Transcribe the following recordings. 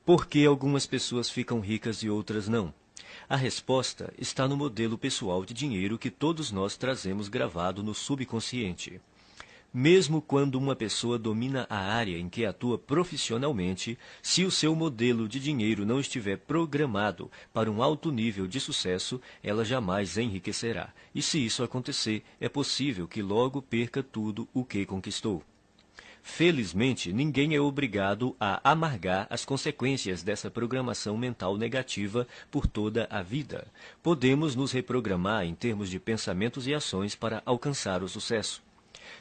Por que algumas pessoas ficam ricas e outras não? A resposta está no modelo pessoal de dinheiro que todos nós trazemos gravado no subconsciente. Mesmo quando uma pessoa domina a área em que atua profissionalmente, se o seu modelo de dinheiro não estiver programado para um alto nível de sucesso, ela jamais enriquecerá. E se isso acontecer, é possível que logo perca tudo o que conquistou. Felizmente, ninguém é obrigado a amargar as consequências dessa programação mental negativa por toda a vida. Podemos nos reprogramar em termos de pensamentos e ações para alcançar o sucesso.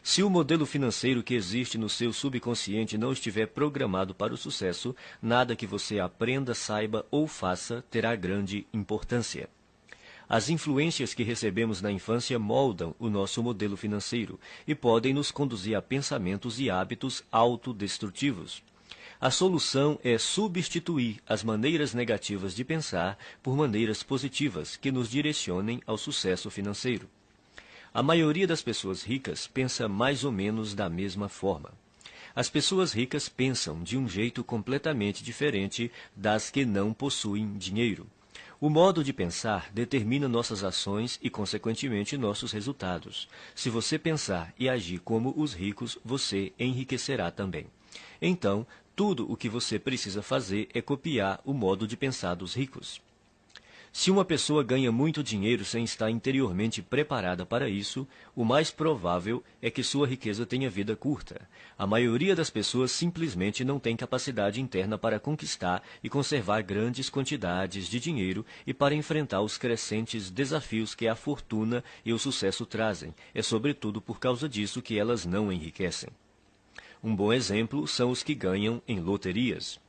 Se o modelo financeiro que existe no seu subconsciente não estiver programado para o sucesso, nada que você aprenda, saiba ou faça terá grande importância. As influências que recebemos na infância moldam o nosso modelo financeiro e podem nos conduzir a pensamentos e hábitos autodestrutivos. A solução é substituir as maneiras negativas de pensar por maneiras positivas que nos direcionem ao sucesso financeiro. A maioria das pessoas ricas pensa mais ou menos da mesma forma. As pessoas ricas pensam de um jeito completamente diferente das que não possuem dinheiro. O modo de pensar determina nossas ações e, consequentemente, nossos resultados. Se você pensar e agir como os ricos, você enriquecerá também. Então, tudo o que você precisa fazer é copiar o modo de pensar dos ricos. Se uma pessoa ganha muito dinheiro sem estar interiormente preparada para isso, o mais provável é que sua riqueza tenha vida curta. A maioria das pessoas simplesmente não tem capacidade interna para conquistar e conservar grandes quantidades de dinheiro e para enfrentar os crescentes desafios que a fortuna e o sucesso trazem. É sobretudo por causa disso que elas não enriquecem. Um bom exemplo são os que ganham em loterias.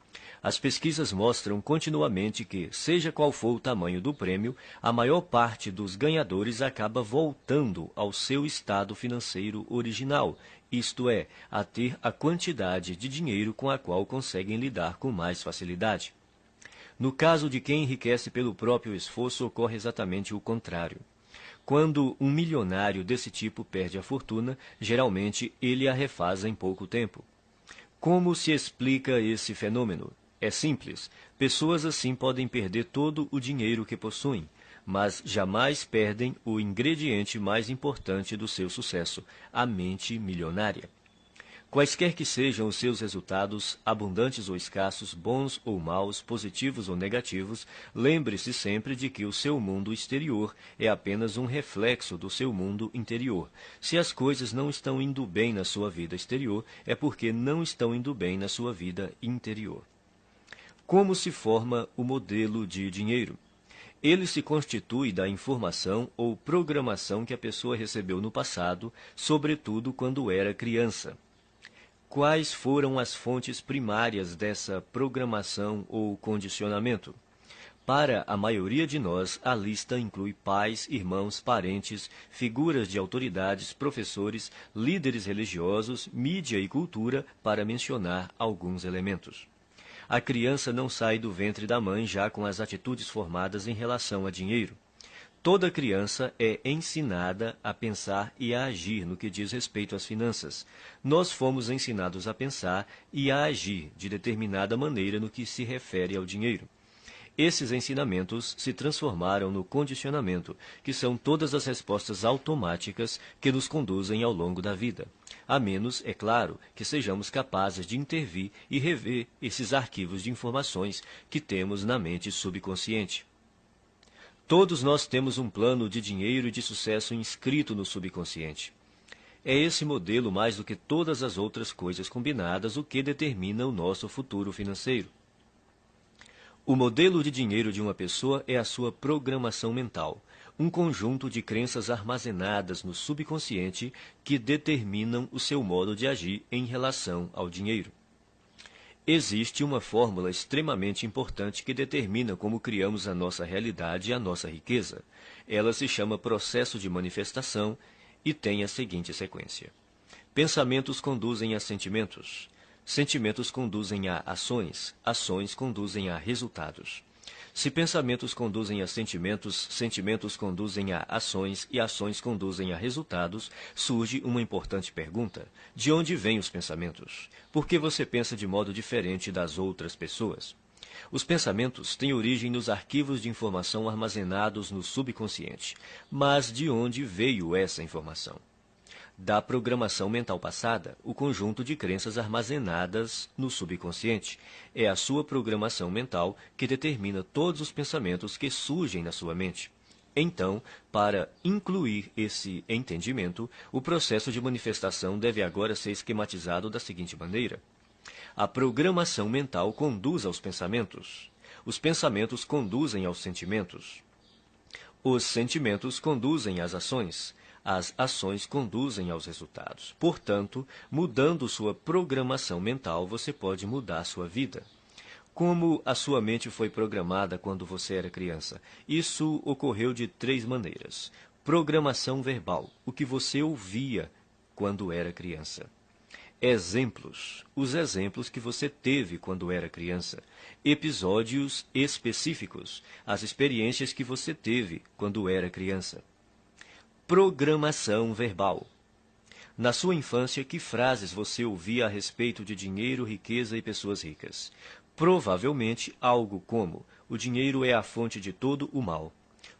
As pesquisas mostram continuamente que, seja qual for o tamanho do prêmio, a maior parte dos ganhadores acaba voltando ao seu estado financeiro original, isto é, a ter a quantidade de dinheiro com a qual conseguem lidar com mais facilidade. No caso de quem enriquece pelo próprio esforço, ocorre exatamente o contrário. Quando um milionário desse tipo perde a fortuna, geralmente ele a refaz em pouco tempo. Como se explica esse fenômeno? É simples. Pessoas assim podem perder todo o dinheiro que possuem, mas jamais perdem o ingrediente mais importante do seu sucesso, a mente milionária. Quaisquer que sejam os seus resultados, abundantes ou escassos, bons ou maus, positivos ou negativos, lembre-se sempre de que o seu mundo exterior é apenas um reflexo do seu mundo interior. Se as coisas não estão indo bem na sua vida exterior, é porque não estão indo bem na sua vida interior. Como se forma o modelo de dinheiro? Ele se constitui da informação ou programação que a pessoa recebeu no passado, sobretudo quando era criança. Quais foram as fontes primárias dessa programação ou condicionamento? Para a maioria de nós, a lista inclui pais, irmãos, parentes, figuras de autoridades, professores, líderes religiosos, mídia e cultura, para mencionar alguns elementos. A criança não sai do ventre da mãe já com as atitudes formadas em relação a dinheiro. Toda criança é ensinada a pensar e a agir no que diz respeito às finanças. Nós fomos ensinados a pensar e a agir de determinada maneira no que se refere ao dinheiro. Esses ensinamentos se transformaram no condicionamento, que são todas as respostas automáticas que nos conduzem ao longo da vida. A menos, é claro, que sejamos capazes de intervir e rever esses arquivos de informações que temos na mente subconsciente. Todos nós temos um plano de dinheiro e de sucesso inscrito no subconsciente. É esse modelo, mais do que todas as outras coisas combinadas, o que determina o nosso futuro financeiro. O modelo de dinheiro de uma pessoa é a sua programação mental, um conjunto de crenças armazenadas no subconsciente que determinam o seu modo de agir em relação ao dinheiro. Existe uma fórmula extremamente importante que determina como criamos a nossa realidade e a nossa riqueza. Ela se chama processo de manifestação e tem a seguinte sequência. Pensamentos conduzem a sentimentos. Sentimentos conduzem a ações. Ações conduzem a resultados. Se pensamentos conduzem a sentimentos, sentimentos conduzem a ações e ações conduzem a resultados, surge uma importante pergunta. De onde vêm os pensamentos? Por que você pensa de modo diferente das outras pessoas? Os pensamentos têm origem nos arquivos de informação armazenados no subconsciente. Mas de onde veio essa informação? Da programação mental passada, o conjunto de crenças armazenadas no subconsciente. É a sua programação mental que determina todos os pensamentos que surgem na sua mente. Então, para incluir esse entendimento, o processo de manifestação deve agora ser esquematizado da seguinte maneira. A programação mental conduz aos pensamentos. Os pensamentos conduzem aos sentimentos. Os sentimentos conduzem às ações. As ações conduzem aos resultados. Portanto, mudando sua programação mental, você pode mudar sua vida. Como a sua mente foi programada quando você era criança? Isso ocorreu de 3 maneiras. Programação verbal, o que você ouvia quando era criança. Exemplos, os exemplos que você teve quando era criança. Episódios específicos, as experiências que você teve quando era criança. Programação verbal. Na sua infância, que frases você ouvia a respeito de dinheiro, riqueza e pessoas ricas? Provavelmente algo como: o dinheiro é a fonte de todo o mal.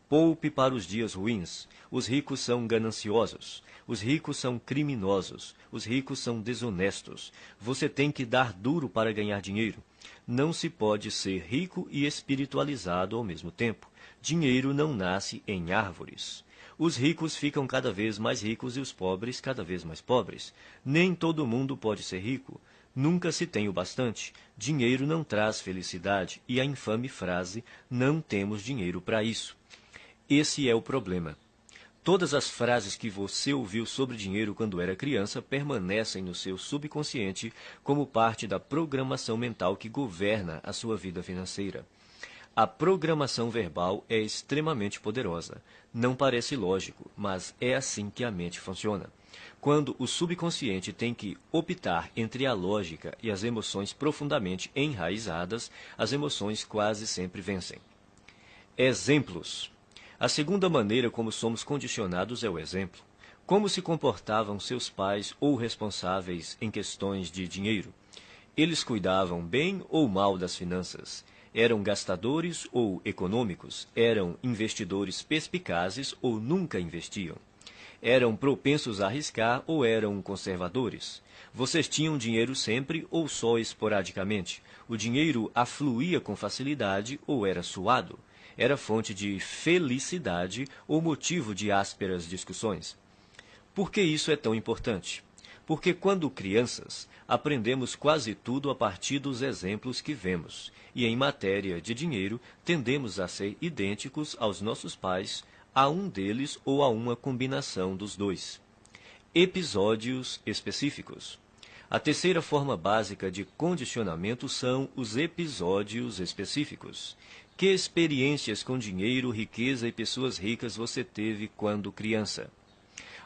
Poupe para os dias ruins. Os ricos são gananciosos. Os ricos são criminosos. Os ricos são desonestos. Você tem que dar duro para ganhar dinheiro. Não se pode ser rico e espiritualizado ao mesmo tempo. Dinheiro não nasce em árvores. Os ricos ficam cada vez mais ricos e os pobres cada vez mais pobres. Nem todo mundo pode ser rico. Nunca se tem o bastante. Dinheiro não traz felicidade. E a infame frase, não temos dinheiro para isso. Esse é o problema. Todas as frases que você ouviu sobre dinheiro quando era criança permanecem no seu subconsciente como parte da programação mental que governa a sua vida financeira. A programação verbal é extremamente poderosa. Não parece lógico, mas é assim que a mente funciona. Quando o subconsciente tem que optar entre a lógica e as emoções profundamente enraizadas, as emoções quase sempre vencem. Exemplos. A segunda maneira como somos condicionados é o exemplo. Como se comportavam seus pais ou responsáveis em questões de dinheiro? Eles cuidavam bem ou mal das finanças? Eram gastadores ou econômicos? Eram investidores perspicazes ou nunca investiam? Eram propensos a arriscar ou eram conservadores? Vocês tinham dinheiro sempre ou só esporadicamente? O dinheiro afluía com facilidade ou era suado? Era fonte de felicidade ou motivo de ásperas discussões? Por que isso é tão importante? Porque quando crianças, aprendemos quase tudo a partir dos exemplos que vemos, e em matéria de dinheiro, tendemos a ser idênticos aos nossos pais, a um deles ou a uma combinação dos dois. Episódios específicos. A terceira forma básica de condicionamento são os episódios específicos. Que experiências com dinheiro, riqueza e pessoas ricas você teve quando criança?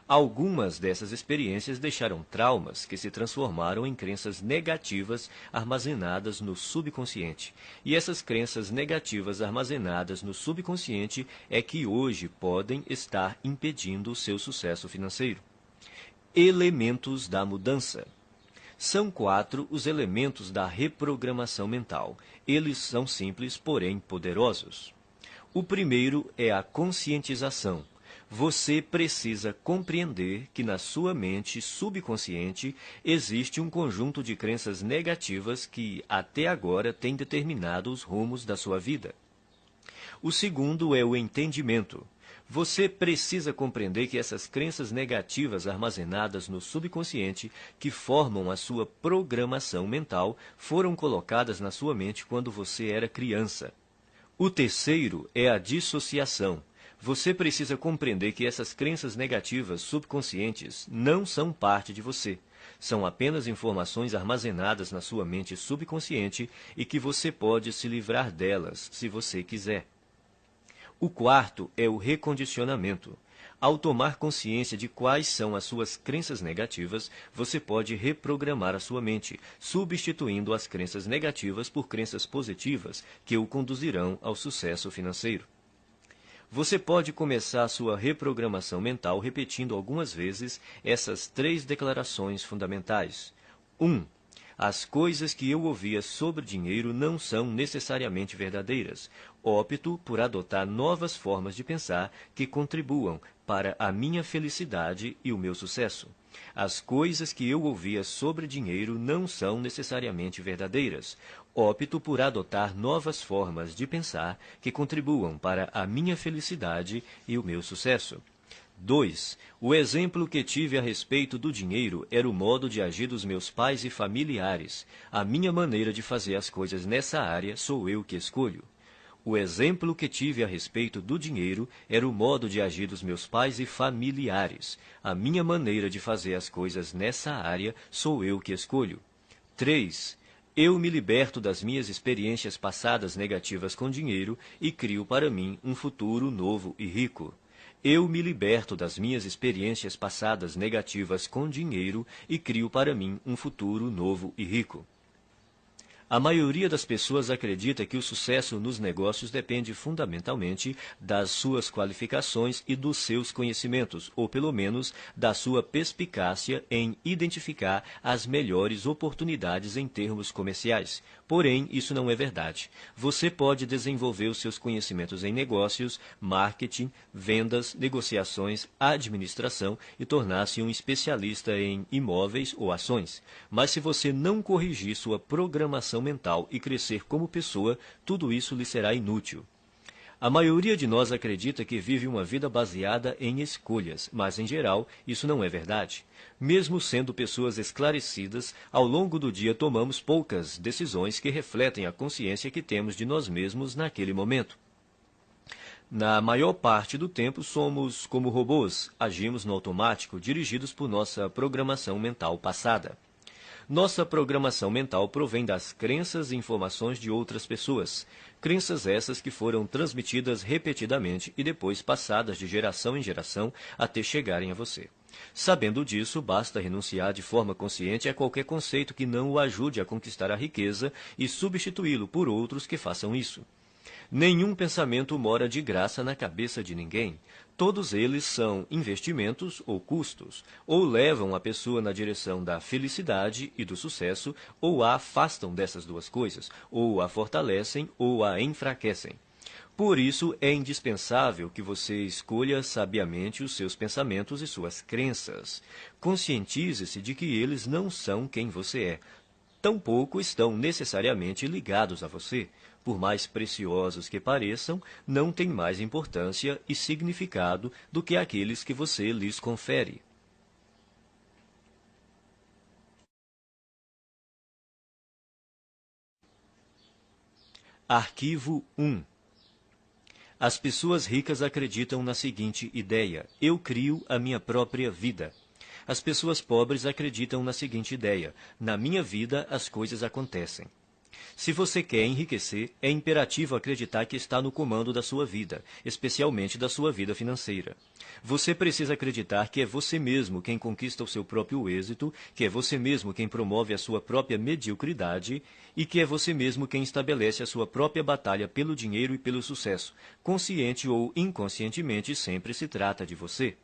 Algumas dessas experiências deixaram traumas que se transformaram em crenças negativas armazenadas no subconsciente. E essas crenças negativas armazenadas no subconsciente é que hoje podem estar impedindo o seu sucesso financeiro. Elementos da mudança. São 4 os elementos da reprogramação mental. Eles são simples, porém poderosos. O primeiro é a conscientização. Você precisa compreender que na sua mente subconsciente existe um conjunto de crenças negativas que até agora têm determinado os rumos da sua vida. O segundo é o entendimento. Você precisa compreender que essas crenças negativas armazenadas no subconsciente, que formam a sua programação mental, foram colocadas na sua mente quando você era criança. O terceiro é a dissociação. Você precisa compreender que essas crenças negativas subconscientes não são parte de você. São apenas informações armazenadas na sua mente subconsciente e que você pode se livrar delas, se você quiser. O quarto é o recondicionamento. Ao tomar consciência de quais são as suas crenças negativas, você pode reprogramar a sua mente, substituindo as crenças negativas por crenças positivas que o conduzirão ao sucesso financeiro. Você pode começar a sua reprogramação mental repetindo algumas vezes essas 3 declarações fundamentais. 1. As coisas que eu ouvia sobre dinheiro não são necessariamente verdadeiras. Opto por adotar novas formas de pensar que contribuam para a minha felicidade e o meu sucesso. As coisas que eu ouvia sobre dinheiro não são necessariamente verdadeiras. Opto por adotar novas formas de pensar que contribuam para a minha felicidade e o meu sucesso. 2. O exemplo que tive a respeito do dinheiro era o modo de agir dos meus pais e familiares. A minha maneira de fazer as coisas nessa área sou eu que escolho. O exemplo que tive a respeito do dinheiro era o modo de agir dos meus pais e familiares. A minha maneira de fazer as coisas nessa área sou eu que escolho. 3. Eu me liberto das minhas experiências passadas negativas com dinheiro e crio para mim um futuro novo e rico. Eu me liberto das minhas experiências passadas negativas com dinheiro e crio para mim um futuro novo e rico. A maioria das pessoas acredita que o sucesso nos negócios depende fundamentalmente das suas qualificações e dos seus conhecimentos, ou pelo menos da sua perspicácia em identificar as melhores oportunidades em termos comerciais. Porém, isso não é verdade. Você pode desenvolver os seus conhecimentos em negócios, marketing, vendas, negociações, administração e tornar-se um especialista em imóveis ou ações. Mas se você não corrigir sua programação mental e crescer como pessoa, tudo isso lhe será inútil. A maioria de nós acredita que vive uma vida baseada em escolhas, mas, em geral, isso não é verdade. Mesmo sendo pessoas esclarecidas, ao longo do dia tomamos poucas decisões que refletem a consciência que temos de nós mesmos naquele momento. Na maior parte do tempo, somos como robôs, agimos no automático, dirigidos por nossa programação mental passada. Nossa programação mental provém das crenças e informações de outras pessoas. Crenças essas que foram transmitidas repetidamente e depois passadas de geração em geração até chegarem a você. Sabendo disso, basta renunciar de forma consciente a qualquer conceito que não o ajude a conquistar a riqueza e substituí-lo por outros que façam isso. Nenhum pensamento mora de graça na cabeça de ninguém. Todos eles são investimentos ou custos, ou levam a pessoa na direção da felicidade e do sucesso, ou a afastam dessas duas coisas, ou a fortalecem ou a enfraquecem. Por isso, é indispensável que você escolha sabiamente os seus pensamentos e suas crenças. Conscientize-se de que eles não são quem você é. Tampouco estão necessariamente ligados a você. Por mais preciosos que pareçam, não têm mais importância e significado do que aqueles que você lhes confere. Arquivo 1. As pessoas ricas acreditam na seguinte ideia: eu crio a minha própria vida. As pessoas pobres acreditam na seguinte ideia: na minha vida as coisas acontecem. Se você quer enriquecer, é imperativo acreditar que está no comando da sua vida, especialmente da sua vida financeira. Você precisa acreditar que é você mesmo quem conquista o seu próprio êxito, que é você mesmo quem promove a sua própria mediocridade e que é você mesmo quem estabelece a sua própria batalha pelo dinheiro e pelo sucesso. Consciente ou inconscientemente, sempre se trata de você.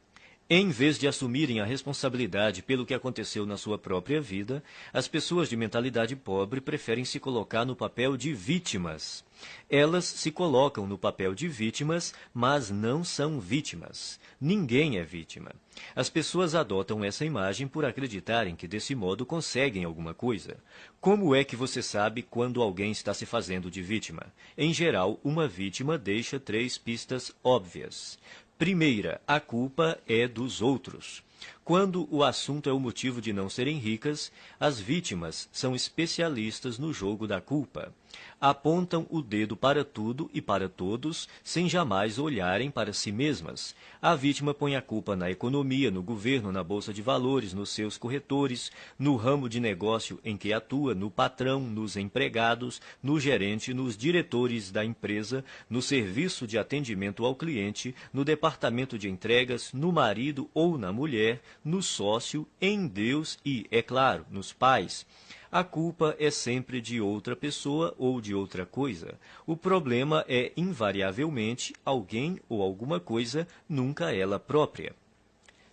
Em vez de assumirem a responsabilidade pelo que aconteceu na sua própria vida, as pessoas de mentalidade pobre preferem se colocar no papel de vítimas. Elas se colocam no papel de vítimas, mas não são vítimas. Ninguém é vítima. As pessoas adotam essa imagem por acreditarem que desse modo conseguem alguma coisa. Como é que você sabe quando alguém está se fazendo de vítima? Em geral, uma vítima deixa 3 pistas óbvias. Primeira, a culpa é dos outros. Quando o assunto é o motivo de não serem ricas, as vítimas são especialistas no jogo da culpa. Apontam o dedo para tudo e para todos, sem jamais olharem para si mesmas. A vítima põe a culpa na economia, no governo, na bolsa de valores, nos seus corretores, no ramo de negócio em que atua, no patrão, nos empregados, no gerente, nos diretores da empresa, no serviço de atendimento ao cliente, no departamento de entregas, no marido ou na mulher, no sócio, em Deus e, é claro, nos pais. A culpa é sempre de outra pessoa ou de outra coisa. O problema é, invariavelmente, alguém ou alguma coisa, nunca ela própria.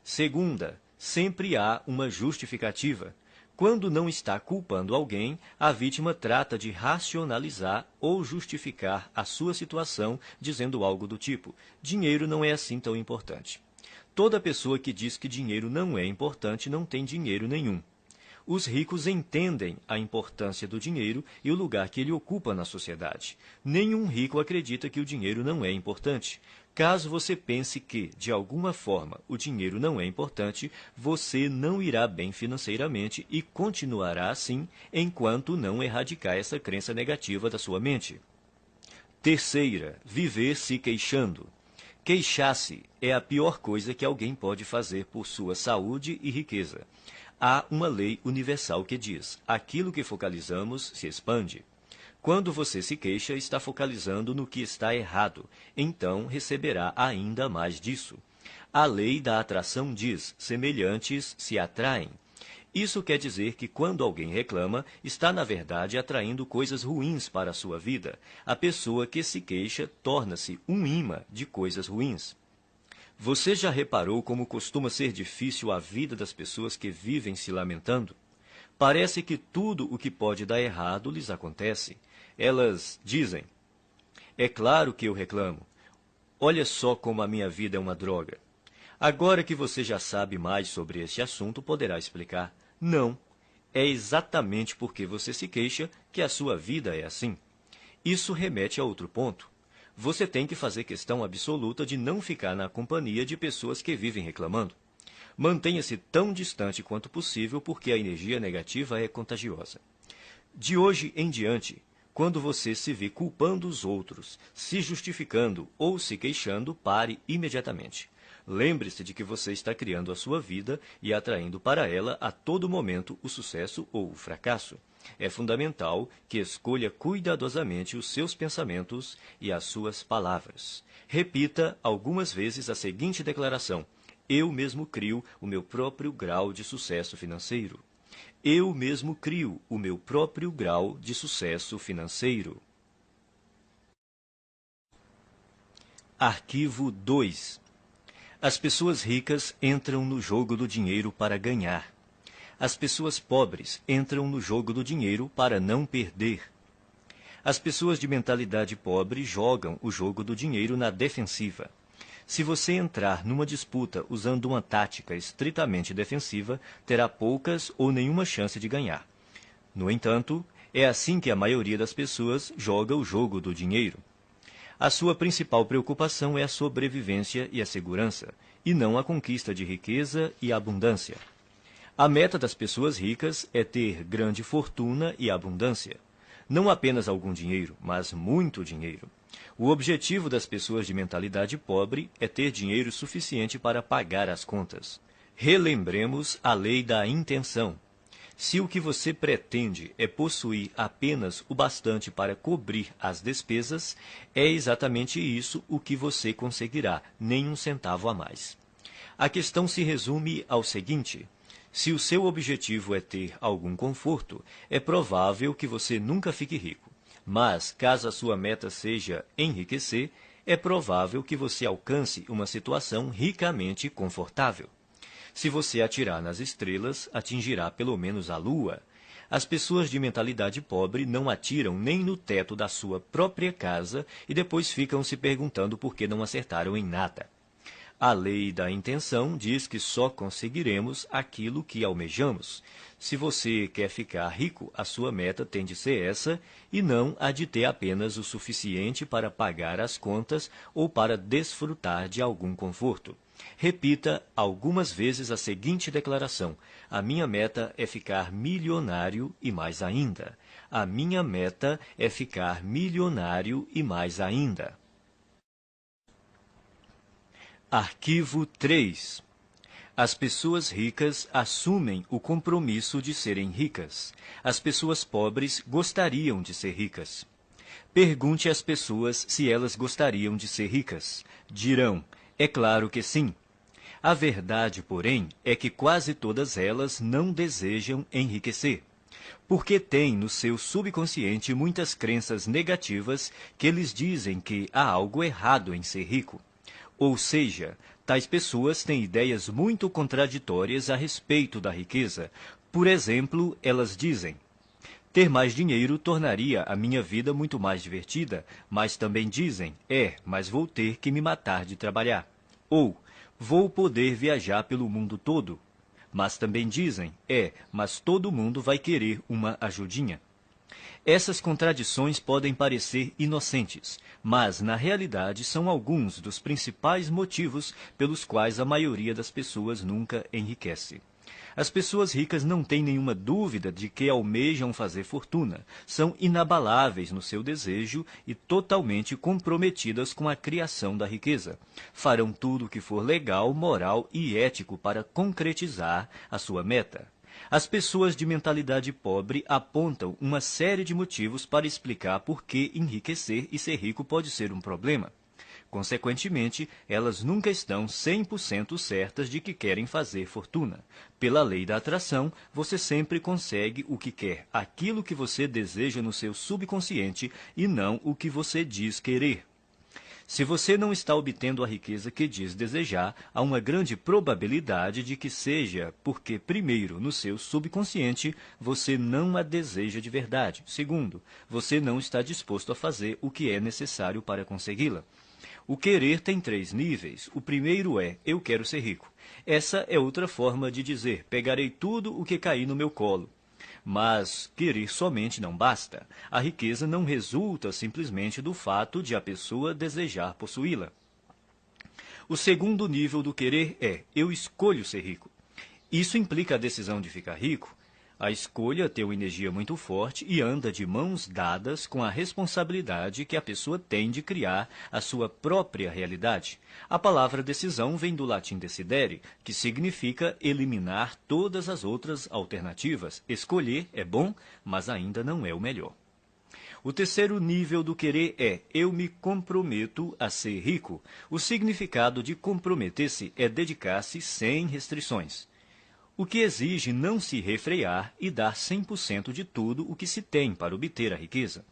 Segunda, sempre há uma justificativa. Quando não está culpando alguém, a vítima trata de racionalizar ou justificar a sua situação, dizendo algo do tipo: dinheiro não é assim tão importante. Toda pessoa que diz que dinheiro não é importante não tem dinheiro nenhum. Os ricos entendem a importância do dinheiro e o lugar que ele ocupa na sociedade. Nenhum rico acredita que o dinheiro não é importante. Caso você pense que, de alguma forma, o dinheiro não é importante, você não irá bem financeiramente e continuará assim enquanto não erradicar essa crença negativa da sua mente. Terceira, viver se queixando. Queixar-se é a pior coisa que alguém pode fazer por sua saúde e riqueza. Há uma lei universal que diz: aquilo que focalizamos se expande. Quando você se queixa, está focalizando no que está errado, então receberá ainda mais disso. A lei da atração diz: semelhantes se atraem. Isso quer dizer que quando alguém reclama, está na verdade atraindo coisas ruins para a sua vida. A pessoa que se queixa torna-se um imã de coisas ruins. Você já reparou como costuma ser difícil a vida das pessoas que vivem se lamentando? Parece que tudo o que pode dar errado lhes acontece. Elas dizem: é claro que eu reclamo. Olha só como a minha vida é uma droga. Agora que você já sabe mais sobre este assunto, poderá explicar: não, é exatamente porque você se queixa que a sua vida é assim. Isso remete a outro ponto. Você tem que fazer questão absoluta de não ficar na companhia de pessoas que vivem reclamando. Mantenha-se tão distante quanto possível, porque a energia negativa é contagiosa. De hoje em diante, quando você se vê culpando os outros, se justificando ou se queixando, pare imediatamente. Lembre-se de que você está criando a sua vida e atraindo para ela a todo momento o sucesso ou o fracasso. É fundamental que escolha cuidadosamente os seus pensamentos e as suas palavras. Repita algumas vezes a seguinte declaração: eu mesmo crio o meu próprio grau de sucesso financeiro. Eu mesmo crio o meu próprio grau de sucesso financeiro. Arquivo 2. As pessoas ricas entram no jogo do dinheiro para ganhar. As pessoas pobres entram no jogo do dinheiro para não perder. As pessoas de mentalidade pobre jogam o jogo do dinheiro na defensiva. Se você entrar numa disputa usando uma tática estritamente defensiva, terá poucas ou nenhuma chance de ganhar. No entanto, é assim que a maioria das pessoas joga o jogo do dinheiro. A sua principal preocupação é a sobrevivência e a segurança, e não a conquista de riqueza e abundância. A meta das pessoas ricas é ter grande fortuna e abundância. Não apenas algum dinheiro, mas muito dinheiro. O objetivo das pessoas de mentalidade pobre é ter dinheiro suficiente para pagar as contas. Relembremos a lei da intenção. Se o que você pretende é possuir apenas o bastante para cobrir as despesas, é exatamente isso o que você conseguirá, nem um centavo a mais. A questão se resume ao seguinte: se o seu objetivo é ter algum conforto, é provável que você nunca fique rico. Mas, caso a sua meta seja enriquecer, é provável que você alcance uma situação ricamente confortável. Se você atirar nas estrelas, atingirá pelo menos a lua. As pessoas de mentalidade pobre não atiram nem no teto da sua própria casa e depois ficam se perguntando por que não acertaram em nada. A lei da intenção diz que só conseguiremos aquilo que almejamos. Se você quer ficar rico, a sua meta tem de ser essa e não a de ter apenas o suficiente para pagar as contas ou para desfrutar de algum conforto. Repita algumas vezes a seguinte declaração: a minha meta é ficar milionário e mais ainda. A minha meta é ficar milionário e mais ainda. Arquivo 3. As pessoas ricas assumem o compromisso de serem ricas. As pessoas pobres gostariam de ser ricas. Pergunte às pessoas se elas gostariam de ser ricas. Dirão: é claro que sim. A verdade, porém, é que quase todas elas não desejam enriquecer, porque têm no seu subconsciente muitas crenças negativas que lhes dizem que há algo errado em ser rico. Ou seja, tais pessoas têm ideias muito contraditórias a respeito da riqueza. Por exemplo, elas dizem: ter mais dinheiro tornaria a minha vida muito mais divertida, mas também dizem: mas vou ter que me matar de trabalhar. Ou, vou poder viajar pelo mundo todo. Mas também dizem: mas todo mundo vai querer uma ajudinha. Essas contradições podem parecer inocentes, mas na realidade são alguns dos principais motivos pelos quais a maioria das pessoas nunca enriquece. As pessoas ricas não têm nenhuma dúvida de que almejam fazer fortuna, são inabaláveis no seu desejo e totalmente comprometidas com a criação da riqueza. Farão tudo o que for legal, moral e ético para concretizar a sua meta. As pessoas de mentalidade pobre apontam uma série de motivos para explicar por que enriquecer e ser rico pode ser um problema. Consequentemente, elas nunca estão 100% certas de que querem fazer fortuna. Pela lei da atração, você sempre consegue o que quer, aquilo que você deseja no seu subconsciente e não o que você diz querer. Se você não está obtendo a riqueza que diz desejar, há uma grande probabilidade de que seja porque, primeiro, no seu subconsciente, você não a deseja de verdade. Segundo, você não está disposto a fazer o que é necessário para consegui-la. O querer tem 3 níveis. O primeiro é: eu quero ser rico. Essa é outra forma de dizer: pegarei tudo o que cair no meu colo. Mas querer somente não basta. A riqueza não resulta simplesmente do fato de a pessoa desejar possuí-la. O segundo nível do querer é: eu escolho ser rico. Isso implica a decisão de ficar rico. A escolha tem uma energia muito forte e anda de mãos dadas com a responsabilidade que a pessoa tem de criar a sua própria realidade. A palavra decisão vem do latim decidere, que significa eliminar todas as outras alternativas. Escolher é bom, mas ainda não é o melhor. O terceiro nível do querer é: eu me comprometo a ser rico. O significado de comprometer-se é dedicar-se sem restrições, o que exige não se refrear e dar 100% de tudo o que se tem para obter a riqueza.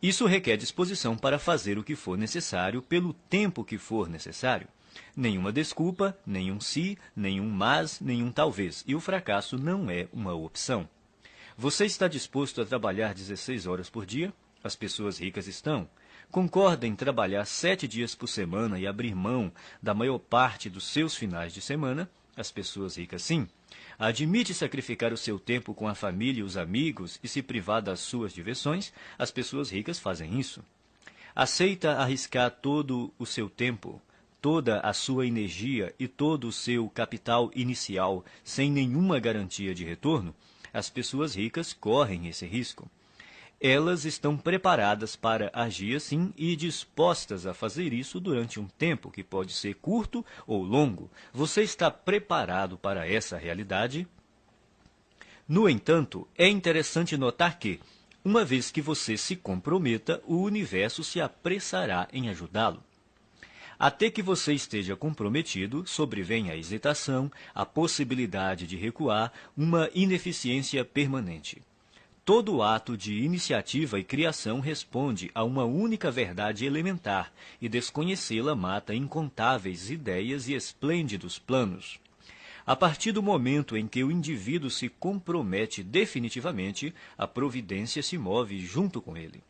Isso requer disposição para fazer o que for necessário pelo tempo que for necessário. Nenhuma desculpa, nenhum se, nenhum mas, nenhum talvez, e o fracasso não é uma opção. Você está disposto a trabalhar 16 horas por dia? As pessoas ricas estão. Concorda em trabalhar 7 dias por semana e abrir mão da maior parte dos seus finais de semana? As pessoas ricas sim. Admite sacrificar o seu tempo com a família e os amigos e se privar das suas diversões? As pessoas ricas fazem isso. Aceita arriscar todo o seu tempo, toda a sua energia e todo o seu capital inicial sem nenhuma garantia de retorno? As pessoas ricas correm esse risco. Elas estão preparadas para agir assim e dispostas a fazer isso durante um tempo que pode ser curto ou longo. Você está preparado para essa realidade? No entanto, é interessante notar que, uma vez que você se comprometa, o universo se apressará em ajudá-lo. Até que você esteja comprometido, sobrevém a hesitação, a possibilidade de recuar, uma ineficiência permanente. Todo ato de iniciativa e criação responde a uma única verdade elementar, e desconhecê-la mata incontáveis ideias e esplêndidos planos. A partir do momento em que o indivíduo se compromete definitivamente, a providência se move junto com ele.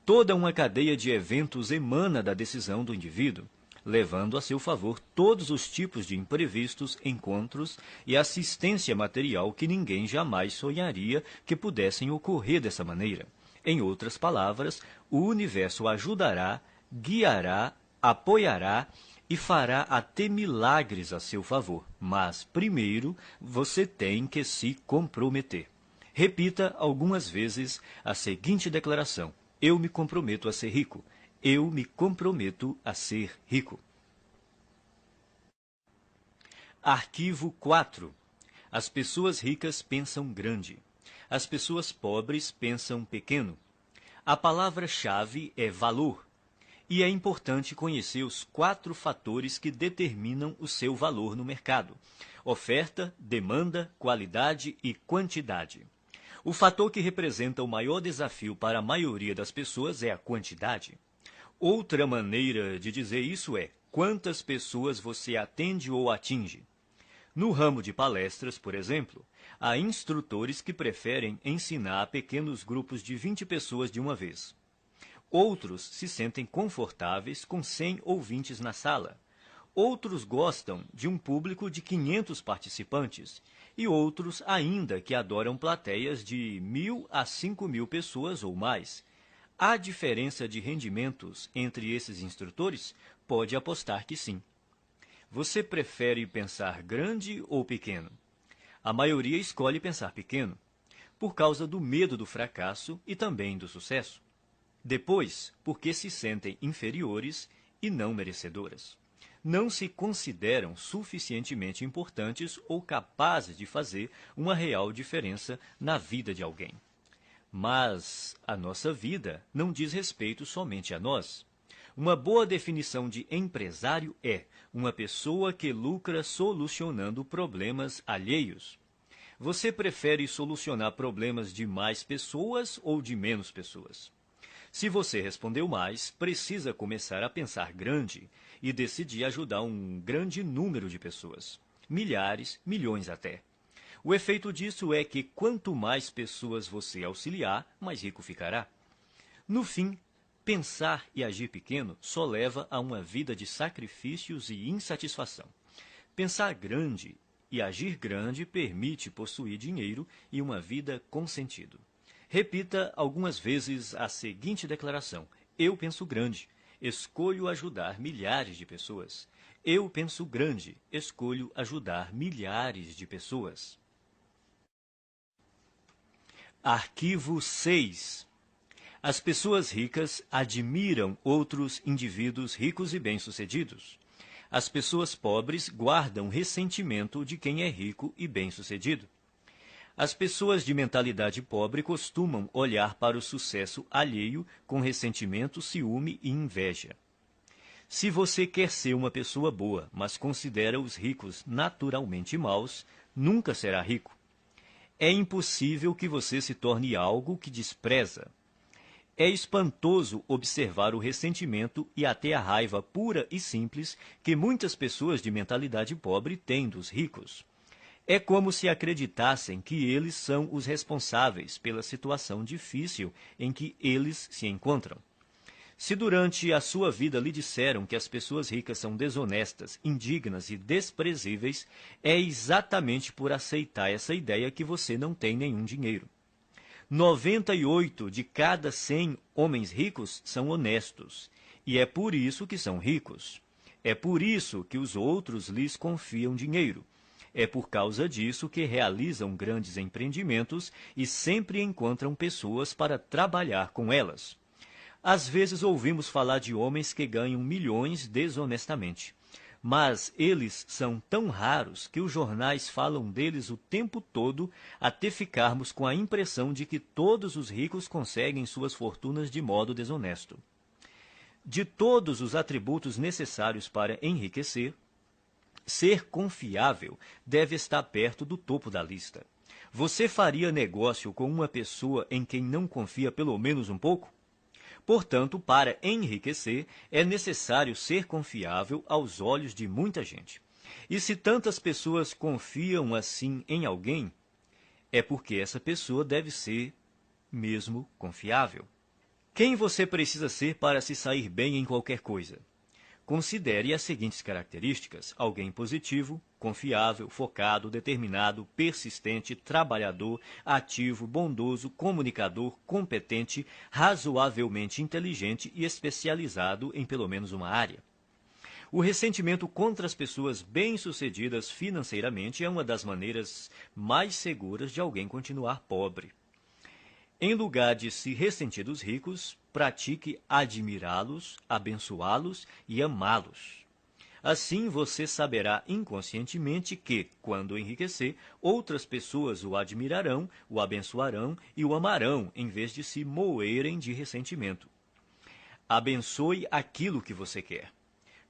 Toda uma cadeia de eventos emana da decisão do indivíduo, levando a seu favor todos os tipos de imprevistos, encontros e assistência material que ninguém jamais sonharia que pudessem ocorrer dessa maneira. Em outras palavras, o universo ajudará, guiará, apoiará e fará até milagres a seu favor. Mas, primeiro, você tem que se comprometer. Repita algumas vezes a seguinte declaração: eu me comprometo a ser rico. Eu me comprometo a ser rico. Arquivo 4. As pessoas ricas pensam grande. As pessoas pobres pensam pequeno. A palavra-chave é valor. E é importante conhecer os 4 fatores que determinam o seu valor no mercado: oferta, demanda, qualidade e quantidade. O fator que representa o maior desafio para a maioria das pessoas é a quantidade. Outra maneira de dizer isso é: quantas pessoas você atende ou atinge? No ramo de palestras, por exemplo, há instrutores que preferem ensinar a pequenos grupos de 20 pessoas de uma vez. Outros se sentem confortáveis com 100 ouvintes na sala. Outros gostam de um público de 500 participantes e outros ainda que adoram plateias de 1.000 a 5.000 pessoas ou mais. Há diferença de rendimentos entre esses instrutores? Pode apostar que sim. Você prefere pensar grande ou pequeno? A maioria escolhe pensar pequeno, por causa do medo do fracasso e também do sucesso. Depois, porque se sentem inferiores e não merecedoras. Não se consideram suficientemente importantes ou capazes de fazer uma real diferença na vida de alguém. Mas a nossa vida não diz respeito somente a nós. Uma boa definição de empresário é uma pessoa que lucra solucionando problemas alheios. Você prefere solucionar problemas de mais pessoas ou de menos pessoas? Se você respondeu mais, precisa começar a pensar grande e decidir ajudar um grande número de pessoas. Milhares, milhões até. O efeito disso é que quanto mais pessoas você auxiliar, mais rico ficará. No fim, pensar e agir pequeno só leva a uma vida de sacrifícios e insatisfação. Pensar grande e agir grande permite possuir dinheiro e uma vida com sentido. Repita algumas vezes a seguinte declaração: eu penso grande, escolho ajudar milhares de pessoas. Eu penso grande, escolho ajudar milhares de pessoas. Arquivo 6. As pessoas ricas admiram outros indivíduos ricos e bem-sucedidos. As pessoas pobres guardam ressentimento de quem é rico e bem-sucedido. As pessoas de mentalidade pobre costumam olhar para o sucesso alheio com ressentimento, ciúme e inveja. Se você quer ser uma pessoa boa, mas considera os ricos naturalmente maus, nunca será rico. É impossível que você se torne algo que despreza. É espantoso observar o ressentimento e até a raiva pura e simples que muitas pessoas de mentalidade pobre têm dos ricos. É como se acreditassem que eles são os responsáveis pela situação difícil em que eles se encontram. Se durante a sua vida lhe disseram que as pessoas ricas são desonestas, indignas e desprezíveis, é exatamente por aceitar essa ideia que você não tem nenhum dinheiro. 98 de cada 100 homens ricos são honestos, e é por isso que são ricos. É por isso que os outros lhes confiam dinheiro. É por causa disso que realizam grandes empreendimentos e sempre encontram pessoas para trabalhar com elas. Às vezes ouvimos falar de homens que ganham milhões desonestamente, mas eles são tão raros que os jornais falam deles o tempo todo até ficarmos com a impressão de que todos os ricos conseguem suas fortunas de modo desonesto. De todos os atributos necessários para enriquecer, ser confiável deve estar perto do topo da lista. Você faria negócio com uma pessoa em quem não confia pelo menos um pouco? Portanto, para enriquecer, é necessário ser confiável aos olhos de muita gente. E se tantas pessoas confiam assim em alguém, é porque essa pessoa deve ser mesmo confiável. Quem você precisa ser para se sair bem em qualquer coisa? Considere as seguintes características: alguém positivo, confiável, focado, determinado, persistente, trabalhador, ativo, bondoso, comunicador, competente, razoavelmente inteligente e especializado em pelo menos uma área. O ressentimento contra as pessoas bem-sucedidas financeiramente é uma das maneiras mais seguras de alguém continuar pobre. Em lugar de se ressentir dos ricos, pratique admirá-los, abençoá-los e amá-los. Assim você saberá inconscientemente que, quando enriquecer, outras pessoas o admirarão, o abençoarão e o amarão, em vez de se moerem de ressentimento. Abençoe aquilo que você quer.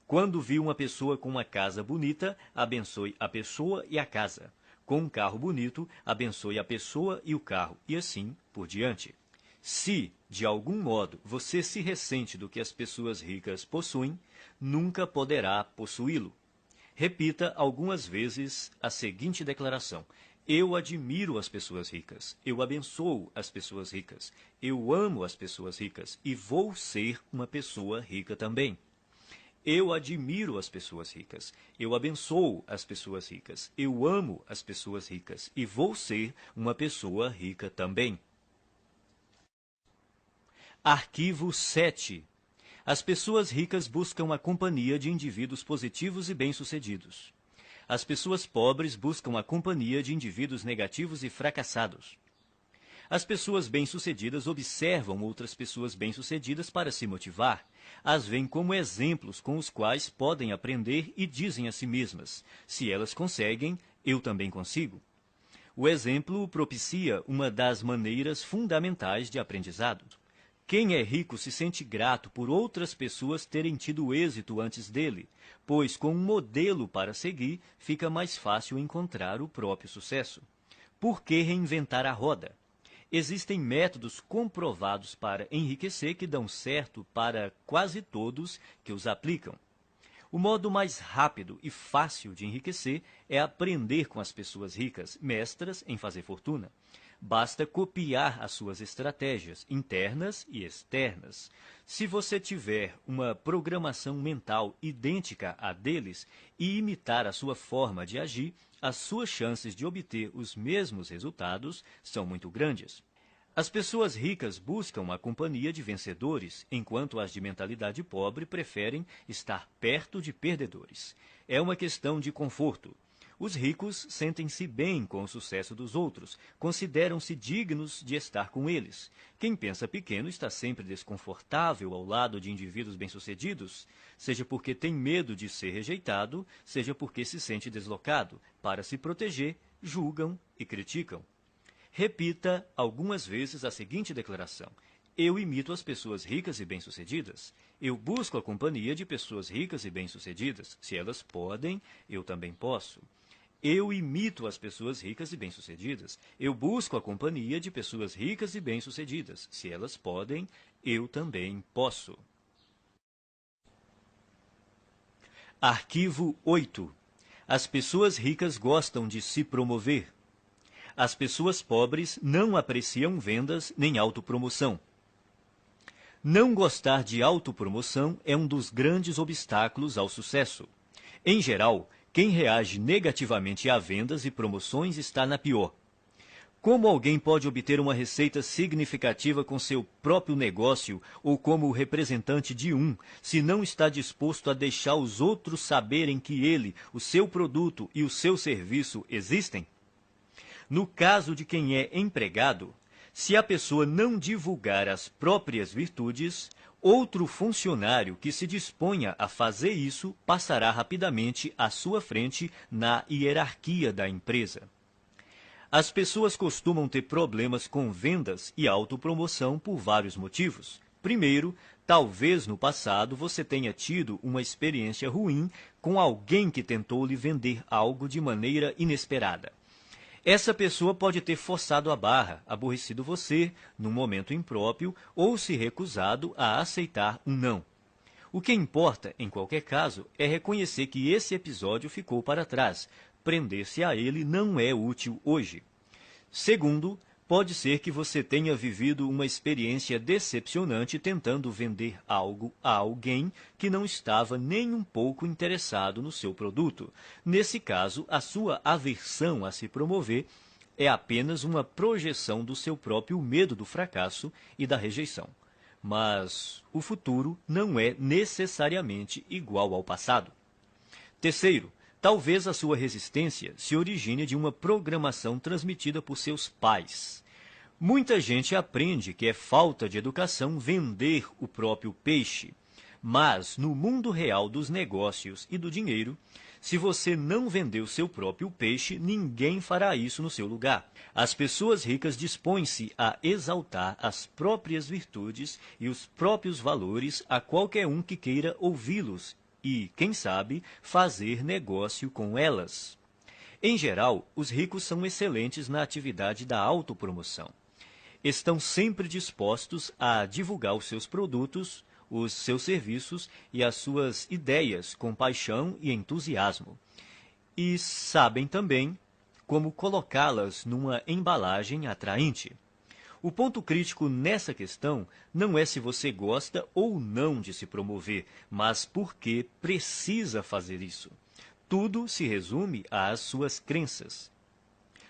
Quando vir uma pessoa com uma casa bonita, abençoe a pessoa e a casa. Com um carro bonito, abençoe a pessoa e o carro, e assim por diante. Se, de algum modo, você se ressente do que as pessoas ricas possuem, nunca poderá possuí-lo. Repita algumas vezes a seguinte declaração: eu admiro as pessoas ricas, eu abençoo as pessoas ricas, eu amo as pessoas ricas e vou ser uma pessoa rica também. Eu admiro as pessoas ricas, eu abençoo as pessoas ricas, eu amo as pessoas ricas e vou ser uma pessoa rica também. Arquivo 7. As pessoas ricas buscam a companhia de indivíduos positivos e bem-sucedidos. As pessoas pobres buscam a companhia de indivíduos negativos e fracassados. As pessoas bem-sucedidas observam outras pessoas bem-sucedidas para se motivar. As veem como exemplos com os quais podem aprender e dizem a si mesmas: se elas conseguem, eu também consigo. O exemplo propicia uma das maneiras fundamentais de aprendizado. Quem é rico se sente grato por outras pessoas terem tido êxito antes dele, pois com um modelo para seguir, fica mais fácil encontrar o próprio sucesso. Por que reinventar a roda? Existem métodos comprovados para enriquecer que dão certo para quase todos que os aplicam. O modo mais rápido e fácil de enriquecer é aprender com as pessoas ricas, mestras em fazer fortuna. Basta copiar as suas estratégias internas e externas. Se você tiver uma programação mental idêntica à deles e imitar a sua forma de agir, as suas chances de obter os mesmos resultados são muito grandes. As pessoas ricas buscam a companhia de vencedores, enquanto as de mentalidade pobre preferem estar perto de perdedores. É uma questão de conforto. Os ricos sentem-se bem com o sucesso dos outros, consideram-se dignos de estar com eles. Quem pensa pequeno está sempre desconfortável ao lado de indivíduos bem-sucedidos, seja porque tem medo de ser rejeitado, seja porque se sente deslocado. Para se proteger, julgam e criticam. Repita algumas vezes a seguinte declaração: eu imito as pessoas ricas e bem-sucedidas. Eu busco a companhia de pessoas ricas e bem-sucedidas. Se elas podem, eu também posso. Eu imito as pessoas ricas e bem-sucedidas. Eu busco a companhia de pessoas ricas e bem-sucedidas. Se elas podem, eu também posso. Arquivo 8. As pessoas ricas gostam de se promover. As pessoas pobres não apreciam vendas nem autopromoção. Não gostar de autopromoção é um dos grandes obstáculos ao sucesso. Em geral, quem reage negativamente a vendas e promoções está na pior. Como alguém pode obter uma receita significativa com seu próprio negócio ou como representante de um, se não está disposto a deixar os outros saberem que ele, o seu produto e o seu serviço existem? No caso de quem é empregado, se a pessoa não divulgar as próprias virtudes, outro funcionário que se disponha a fazer isso passará rapidamente à sua frente na hierarquia da empresa. As pessoas costumam ter problemas com vendas e autopromoção por vários motivos. Primeiro, talvez no passado você tenha tido uma experiência ruim com alguém que tentou lhe vender algo de maneira inesperada. Essa pessoa pode ter forçado a barra, aborrecido você num momento impróprio ou se recusado a aceitar um não. O que importa, em qualquer caso, é reconhecer que esse episódio ficou para trás. Prender-se a ele não é útil hoje. Segundo, pode ser que você tenha vivido uma experiência decepcionante tentando vender algo a alguém que não estava nem um pouco interessado no seu produto. Nesse caso, a sua aversão a se promover é apenas uma projeção do seu próprio medo do fracasso e da rejeição. Mas o futuro não é necessariamente igual ao passado. Terceiro, talvez a sua resistência se origine de uma programação transmitida por seus pais. Muita gente aprende que é falta de educação vender o próprio peixe. Mas, no mundo real dos negócios e do dinheiro, se você não vender o seu próprio peixe, ninguém fará isso no seu lugar. As pessoas ricas dispõem-se a exaltar as próprias virtudes e os próprios valores a qualquer um que queira ouvi-los e, quem sabe, fazer negócio com elas. Em geral, os ricos são excelentes na atividade da autopromoção. Estão sempre dispostos a divulgar os seus produtos os seus serviços e as suas ideias com paixão e entusiasmo. E sabem também como colocá-las numa embalagem atraente. O ponto crítico nessa questão não é se você gosta ou não de se promover, mas por que precisa fazer isso. Tudo se resume às suas crenças.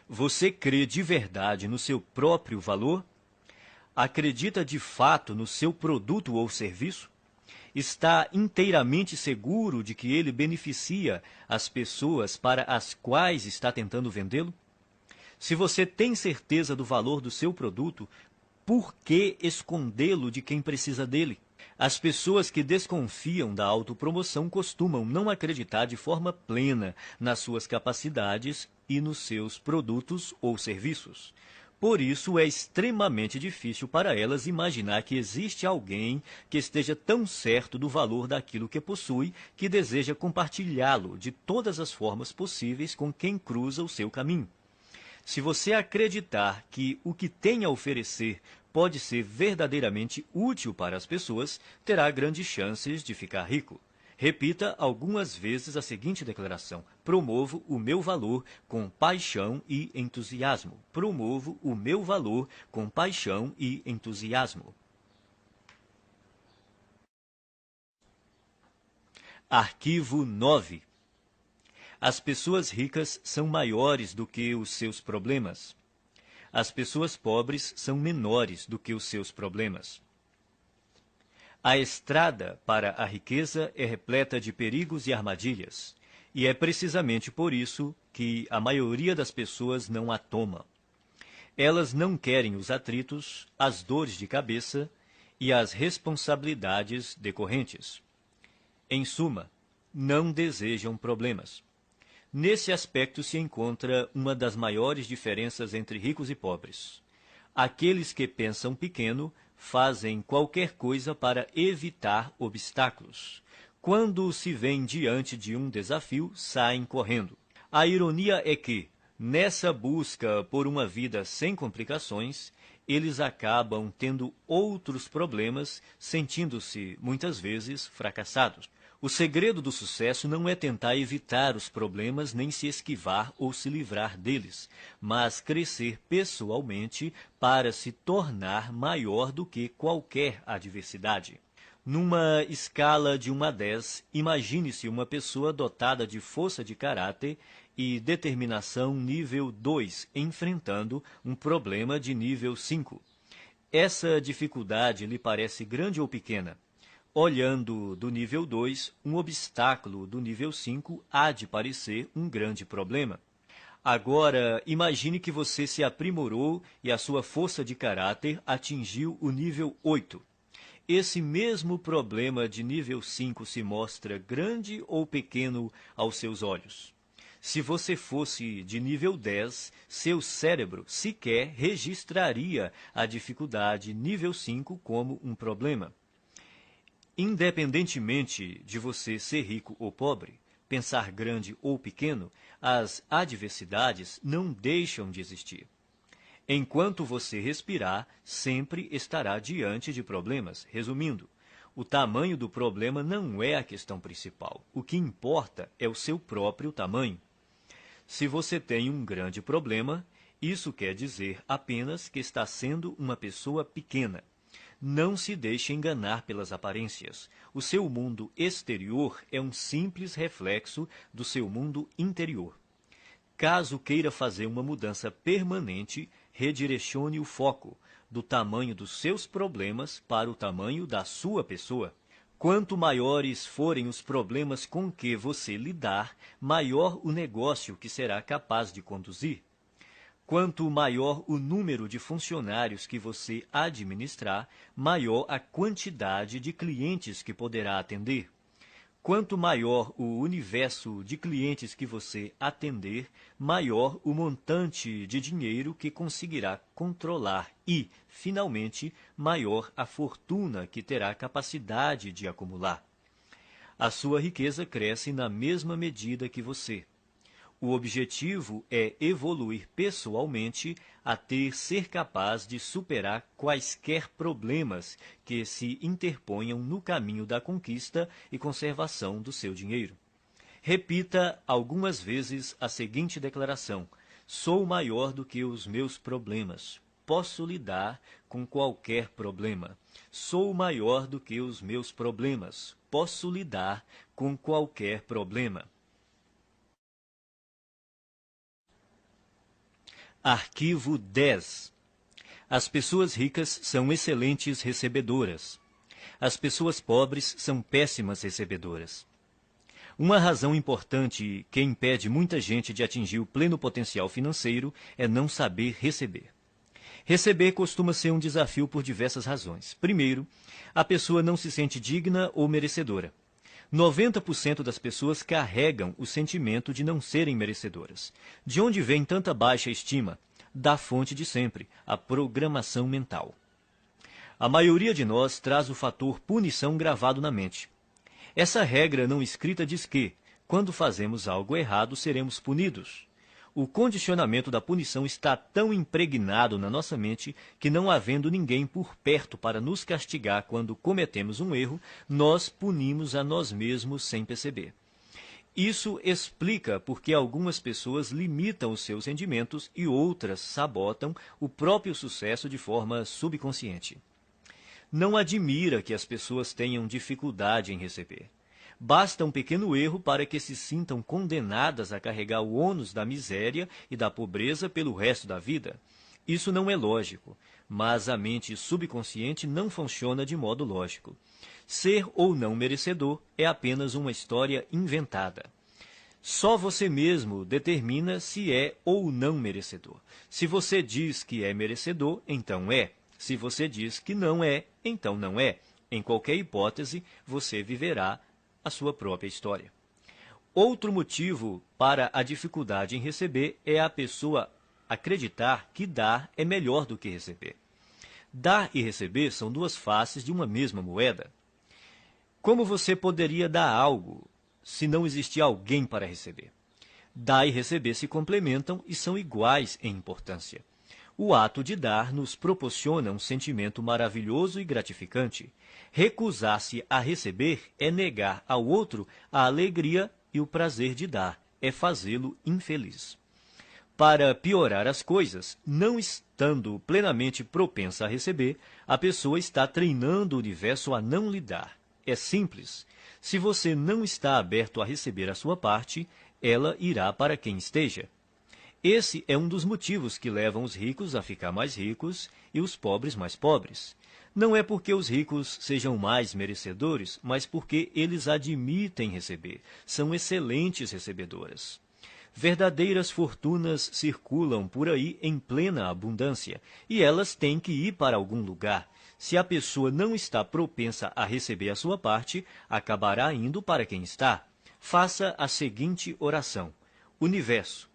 Você crê de verdade no seu próprio valor? Acredita de fato no seu produto ou serviço? Está inteiramente seguro de que ele beneficia as pessoas para as quais está tentando vendê-lo? Se você tem certeza do valor do seu produto, por que escondê-lo de quem precisa dele? As pessoas que desconfiam da autopromoção costumam não acreditar de forma plena nas suas capacidades e nos seus produtos ou serviços. Por isso, é extremamente difícil para elas imaginar que existe alguém que esteja tão certo do valor daquilo que possui que deseja compartilhá-lo de todas as formas possíveis com quem cruza o seu caminho. Se você acreditar que o que tem a oferecer pode ser verdadeiramente útil para as pessoas, terá grandes chances de ficar rico. Repita algumas vezes a seguinte declaração: promovo o meu valor com paixão e entusiasmo. Promovo o meu valor com paixão e entusiasmo. Arquivo 9. As pessoas ricas são maiores do que os seus problemas. As pessoas pobres são menores do que os seus problemas. A estrada para a riqueza é repleta de perigos e armadilhas, e é precisamente por isso que a maioria das pessoas não a toma. Elas não querem os atritos, as dores de cabeça e as responsabilidades decorrentes. Em suma, não desejam problemas. Nesse aspecto se encontra uma das maiores diferenças entre ricos e pobres. Aqueles que pensam pequeno fazem qualquer coisa para evitar obstáculos. Quando se veem diante de um desafio, saem correndo. A ironia é que, nessa busca por uma vida sem complicações, eles acabam tendo outros problemas, sentindo-se, muitas vezes, fracassados. O segredo do sucesso não é tentar evitar os problemas, nem se esquivar ou se livrar deles, mas crescer pessoalmente para se tornar maior do que qualquer adversidade. Numa escala de 1 a 10, imagine-se uma pessoa dotada de força de caráter e determinação nível 2, enfrentando um problema de nível 5. Essa dificuldade lhe parece grande ou pequena? Olhando do nível 2, um obstáculo do nível 5 há de parecer um grande problema. Agora, imagine que você se aprimorou e a sua força de caráter atingiu o nível 8. Esse mesmo problema de nível 5 se mostra grande ou pequeno aos seus olhos? Se você fosse de nível 10, seu cérebro sequer registraria a dificuldade nível 5 como um problema. Independentemente de você ser rico ou pobre, pensar grande ou pequeno, as adversidades não deixam de existir. Enquanto você respirar, sempre estará diante de problemas. Resumindo, o tamanho do problema não é a questão principal. O que importa é o seu próprio tamanho. Se você tem um grande problema, isso quer dizer apenas que está sendo uma pessoa pequena. Não se deixe enganar pelas aparências. O seu mundo exterior é um simples reflexo do seu mundo interior. Caso queira fazer uma mudança permanente, redirecione o foco do tamanho dos seus problemas para o tamanho da sua pessoa. Quanto maiores forem os problemas com que você lidar, maior o negócio que será capaz de conduzir. Quanto maior o número de funcionários que você administrar, maior a quantidade de clientes que poderá atender. Quanto maior o universo de clientes que você atender, maior o montante de dinheiro que conseguirá controlar e, finalmente, maior a fortuna que terá capacidade de acumular. A sua riqueza cresce na mesma medida que você. O objetivo é evoluir pessoalmente até ser capaz de superar quaisquer problemas que se interponham no caminho da conquista e conservação do seu dinheiro. Repita algumas vezes a seguinte declaração: sou maior do que os meus problemas. Posso lidar com qualquer problema. Sou maior do que os meus problemas. Posso lidar com qualquer problema. Arquivo 10. As pessoas ricas são excelentes recebedoras. As pessoas pobres são péssimas recebedoras. Uma razão importante que impede muita gente de atingir o pleno potencial financeiro é não saber receber. Receber costuma ser um desafio por diversas razões. Primeiro, a pessoa não se sente digna ou merecedora. 90% das pessoas carregam o sentimento de não serem merecedoras. De onde vem tanta baixa estima? Da fonte de sempre, a programação mental. A maioria de nós traz o fator punição gravado na mente. Essa regra não escrita diz que, quando fazemos algo errado, seremos punidos. O condicionamento da punição está tão impregnado na nossa mente que, não havendo ninguém por perto para nos castigar quando cometemos um erro, nós punimos a nós mesmos sem perceber. Isso explica por que algumas pessoas limitam os seus rendimentos e outras sabotam o próprio sucesso de forma subconsciente. Não admira que as pessoas tenham dificuldade em receber. Basta um pequeno erro para que se sintam condenadas a carregar o ônus da miséria e da pobreza pelo resto da vida. Isso não é lógico, mas a mente subconsciente não funciona de modo lógico. Ser ou não merecedor é apenas uma história inventada. Só você mesmo determina se é ou não merecedor. Se você diz que é merecedor, então é. Se você diz que não é, então não é. Em qualquer hipótese, você viverá a sua própria história. Outro motivo para a dificuldade em receber é a pessoa acreditar que dar é melhor do que receber. Dar e receber são duas faces de uma mesma moeda. Como você poderia dar algo se não existir alguém para receber? Dar e receber se complementam e são iguais em importância. O ato de dar nos proporciona um sentimento maravilhoso e gratificante. Recusar-se a receber é negar ao outro a alegria e o prazer de dar, é fazê-lo infeliz. Para piorar as coisas, não estando plenamente propensa a receber, a pessoa está treinando o universo a não lhe dar. É simples. Se você não está aberto a receber a sua parte, ela irá para quem esteja. Esse é um dos motivos que levam os ricos a ficar mais ricos e os pobres mais pobres. Não é porque os ricos sejam mais merecedores, mas porque eles admitem receber. São excelentes recebedoras. Verdadeiras fortunas circulam por aí em plena abundância, e elas têm que ir para algum lugar. Se a pessoa não está propensa a receber a sua parte, acabará indo para quem está. Faça a seguinte oração: Universo,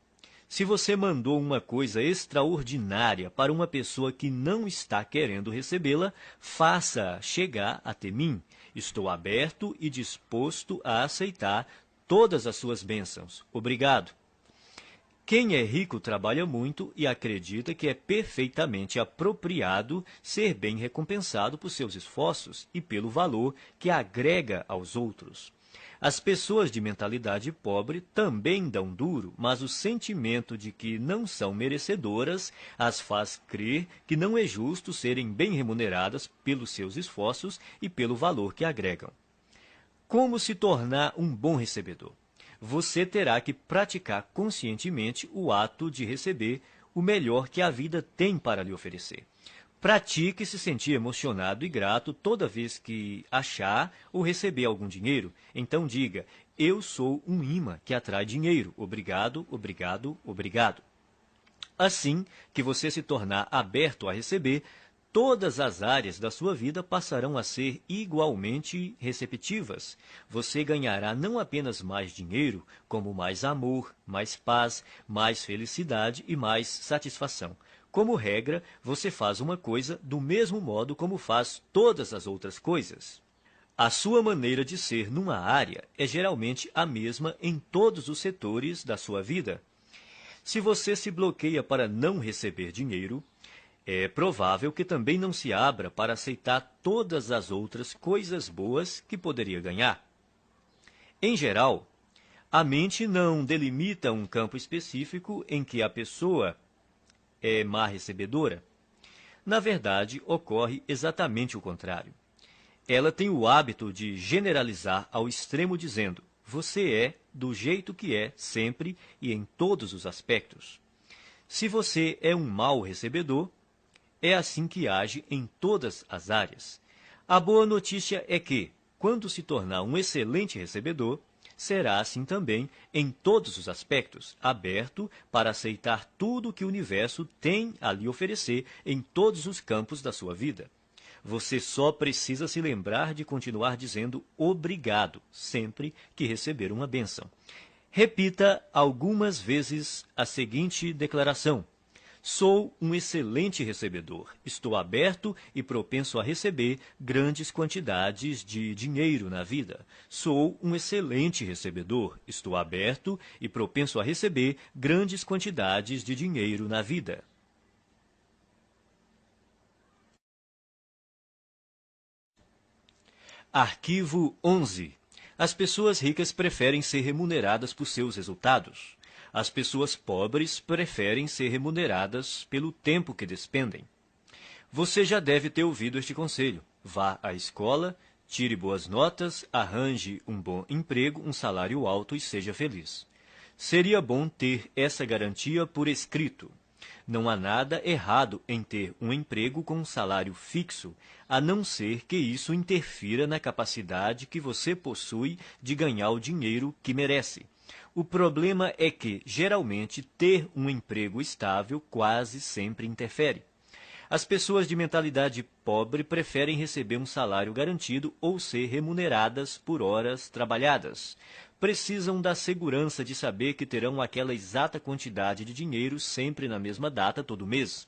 se você mandou uma coisa extraordinária para uma pessoa que não está querendo recebê-la, faça chegar até mim. Estou aberto e disposto a aceitar todas as suas bênçãos. Obrigado. Quem é rico trabalha muito e acredita que é perfeitamente apropriado ser bem recompensado por seus esforços e pelo valor que agrega aos outros. As pessoas de mentalidade pobre também dão duro, mas o sentimento de que não são merecedoras as faz crer que não é justo serem bem remuneradas pelos seus esforços e pelo valor que agregam. Como se tornar um bom recebedor? Você terá que praticar conscientemente o ato de receber o melhor que a vida tem para lhe oferecer. Pratique se sentir emocionado e grato toda vez que achar ou receber algum dinheiro. Então diga: eu sou um imã que atrai dinheiro. Obrigado, obrigado, obrigado. Assim que você se tornar aberto a receber, todas as áreas da sua vida passarão a ser igualmente receptivas. Você ganhará não apenas mais dinheiro, como mais amor, mais paz, mais felicidade e mais satisfação. Como regra, você faz uma coisa do mesmo modo como faz todas as outras coisas. A sua maneira de ser numa área é geralmente a mesma em todos os setores da sua vida. Se você se bloqueia para não receber dinheiro, é provável que também não se abra para aceitar todas as outras coisas boas que poderia ganhar. Em geral, a mente não delimita um campo específico em que a pessoa é má recebedora. Na verdade, ocorre exatamente o contrário. Ela tem o hábito de generalizar ao extremo dizendo: você é do jeito que é, sempre e em todos os aspectos. Se você é um mau recebedor, é assim que age em todas as áreas. A boa notícia é que, quando se tornar um excelente recebedor, será assim também em todos os aspectos, aberto para aceitar tudo que o universo tem a lhe oferecer em todos os campos da sua vida. Você só precisa se lembrar de continuar dizendo obrigado sempre que receber uma bênção. Repita algumas vezes a seguinte declaração: sou um excelente recebedor. Estou aberto e propenso a receber grandes quantidades de dinheiro na vida. Sou um excelente recebedor. Estou aberto e propenso a receber grandes quantidades de dinheiro na vida. Arquivo 11. As pessoas ricas preferem ser remuneradas por seus resultados. As pessoas pobres preferem ser remuneradas pelo tempo que despendem. Você já deve ter ouvido este conselho. Vá à escola, tire boas notas, arranje um bom emprego, um salário alto e seja feliz. Seria bom ter essa garantia por escrito. Não há nada errado em ter um emprego com um salário fixo, a não ser que isso interfira na capacidade que você possui de ganhar o dinheiro que merece. O problema é que, geralmente, ter um emprego estável quase sempre interfere. As pessoas de mentalidade pobre preferem receber um salário garantido ou ser remuneradas por horas trabalhadas. Precisam da segurança de saber que terão aquela exata quantidade de dinheiro sempre na mesma data todo mês.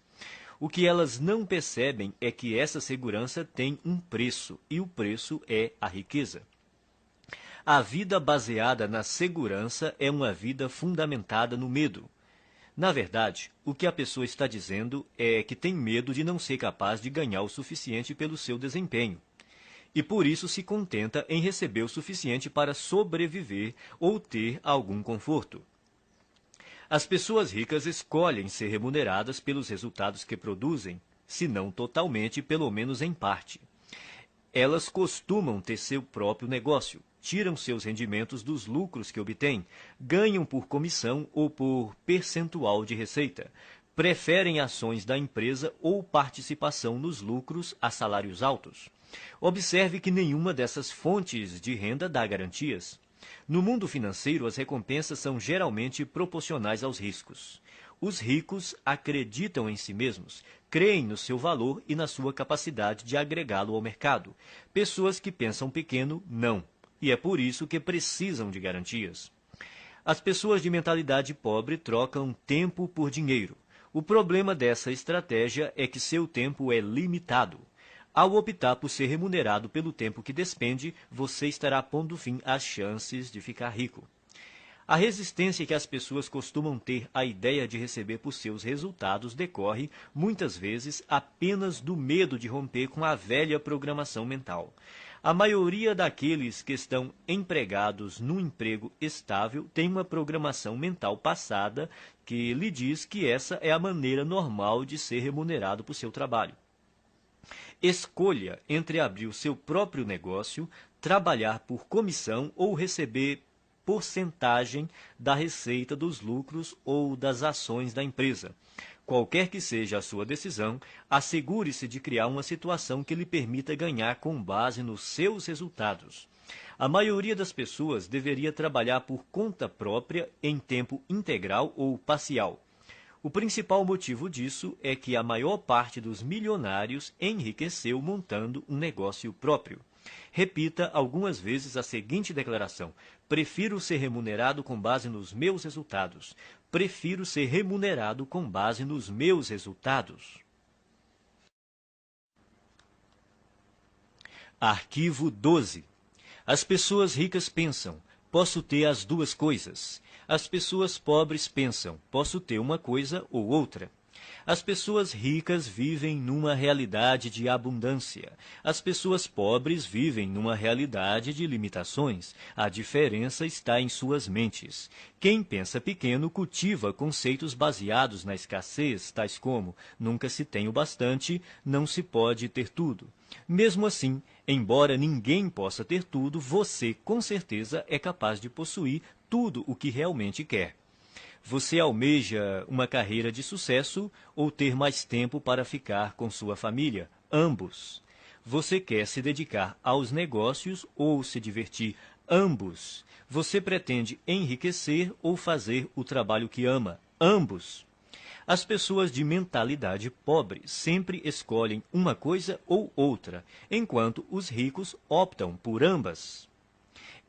O que elas não percebem é que essa segurança tem um preço, e o preço é a riqueza. A vida baseada na segurança é uma vida fundamentada no medo. Na verdade, o que a pessoa está dizendo é que tem medo de não ser capaz de ganhar o suficiente pelo seu desempenho. E por isso se contenta em receber o suficiente para sobreviver ou ter algum conforto. As pessoas ricas escolhem ser remuneradas pelos resultados que produzem, se não totalmente, pelo menos em parte. Elas costumam ter seu próprio negócio, tiram seus rendimentos dos lucros que obtêm, ganham por comissão ou por percentual de receita, preferem ações da empresa ou participação nos lucros a salários altos. Observe que nenhuma dessas fontes de renda dá garantias. No mundo financeiro, as recompensas são geralmente proporcionais aos riscos. Os ricos acreditam em si mesmos, creem no seu valor e na sua capacidade de agregá-lo ao mercado. Pessoas que pensam pequeno, não. E é por isso que precisam de garantias. As pessoas de mentalidade pobre trocam tempo por dinheiro. O problema dessa estratégia é que seu tempo é limitado. Ao optar por ser remunerado pelo tempo que despende, você estará pondo fim às chances de ficar rico. A resistência que as pessoas costumam ter à ideia de receber por seus resultados decorre, muitas vezes, apenas do medo de romper com a velha programação mental. A maioria daqueles que estão empregados num emprego estável tem uma programação mental passada que lhe diz que essa é a maneira normal de ser remunerado por seu trabalho. Escolha entre abrir o seu próprio negócio, trabalhar por comissão ou receber porcentagem da receita dos lucros ou das ações da empresa. Qualquer que seja a sua decisão, assegure-se de criar uma situação que lhe permita ganhar com base nos seus resultados. A maioria das pessoas deveria trabalhar por conta própria em tempo integral ou parcial. O principal motivo disso é que a maior parte dos milionários enriqueceu montando um negócio próprio. Repita algumas vezes a seguinte declaração: prefiro ser remunerado com base nos meus resultados. Prefiro ser remunerado com base nos meus resultados. Arquivo 12. As pessoas ricas pensam, posso ter as duas coisas. As pessoas pobres pensam, posso ter uma coisa ou outra. As pessoas ricas vivem numa realidade de abundância. As pessoas pobres vivem numa realidade de limitações. A diferença está em suas mentes. Quem pensa pequeno cultiva conceitos baseados na escassez, tais como nunca se tem o bastante, não se pode ter tudo. Mesmo assim, embora ninguém possa ter tudo, você, com certeza, é capaz de possuir tudo o que realmente quer. Você almeja uma carreira de sucesso ou ter mais tempo para ficar com sua família? Ambos. Você quer se dedicar aos negócios ou se divertir? Ambos. Você pretende enriquecer ou fazer o trabalho que ama? Ambos. As pessoas de mentalidade pobre sempre escolhem uma coisa ou outra, enquanto os ricos optam por ambas.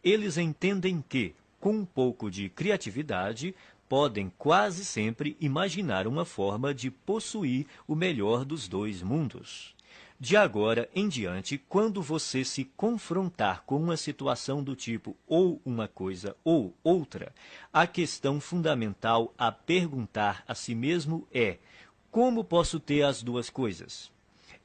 Eles entendem que, com um pouco de criatividade, podem quase sempre imaginar uma forma de possuir o melhor dos dois mundos. De agora em diante, quando você se confrontar com uma situação do tipo ou uma coisa ou outra, a questão fundamental a perguntar a si mesmo é: como posso ter as duas coisas?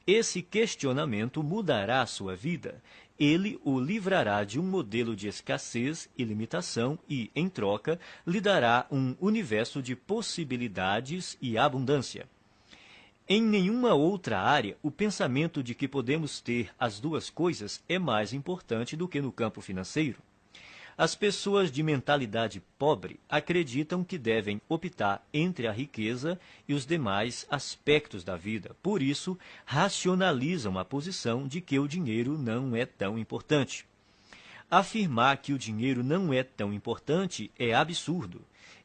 Esse questionamento mudará a sua vida. Ele o livrará de um modelo de escassez e limitação e, em troca, lhe dará um universo de possibilidades e abundância. Em nenhuma outra área, o pensamento de que podemos ter as duas coisas é mais importante do que no campo financeiro. As pessoas de mentalidade pobre acreditam que devem optar entre a riqueza e os demais aspectos da vida. Por isso, racionalizam a posição de que o dinheiro não é tão importante. Afirmar que o dinheiro não é tão importante é absurdo.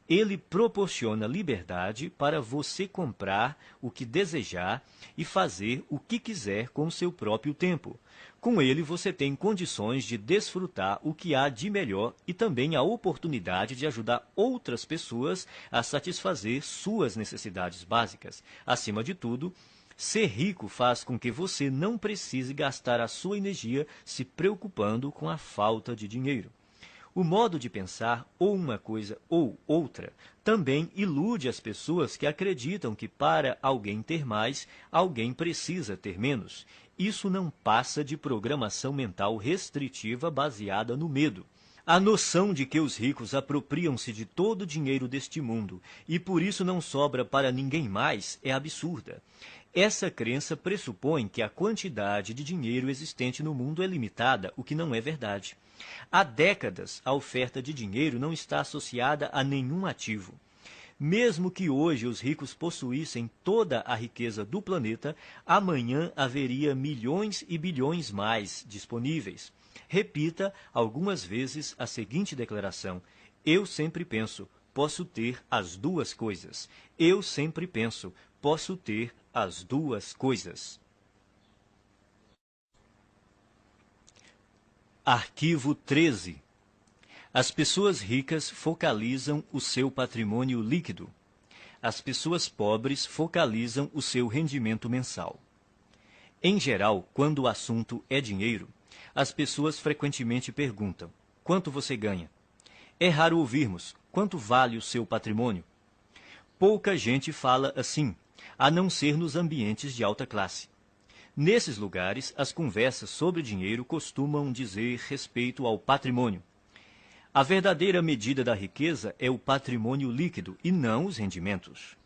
Ele proporciona liberdade para você comprar o que desejar e fazer o que quiser com seu próprio tempo. Com ele, você tem condições de desfrutar o que há de melhor e também a oportunidade de ajudar outras pessoas a satisfazer suas necessidades básicas. Acima de tudo, ser rico faz com que você não precise gastar a sua energia se preocupando com a falta de dinheiro. O modo de pensar, ou uma coisa ou outra, também ilude as pessoas que acreditam que para alguém ter mais, alguém precisa ter menos. Isso não passa de programação mental restritiva baseada no medo. A noção de que os ricos apropriam-se de todo o dinheiro deste mundo e por isso não sobra para ninguém mais é absurda. Essa crença pressupõe que a quantidade de dinheiro existente no mundo é limitada, o que não é verdade. Há décadas, a oferta de dinheiro não está associada a nenhum ativo. Mesmo que hoje os ricos possuíssem toda a riqueza do planeta, amanhã haveria milhões e bilhões mais disponíveis. Repita algumas vezes a seguinte declaração: eu sempre penso, posso ter as duas coisas. Eu sempre penso, posso ter as duas coisas. Arquivo 13. As pessoas ricas focalizam o seu patrimônio líquido. As pessoas pobres focalizam o seu rendimento mensal. Em geral, quando o assunto é dinheiro, as pessoas frequentemente perguntam: quanto você ganha? É raro ouvirmos: quanto vale o seu patrimônio? Pouca gente fala assim, a não ser nos ambientes de alta classe. Nesses lugares, as conversas sobre dinheiro costumam dizer respeito ao patrimônio. A verdadeira medida da riqueza é o patrimônio líquido e não os rendimentos.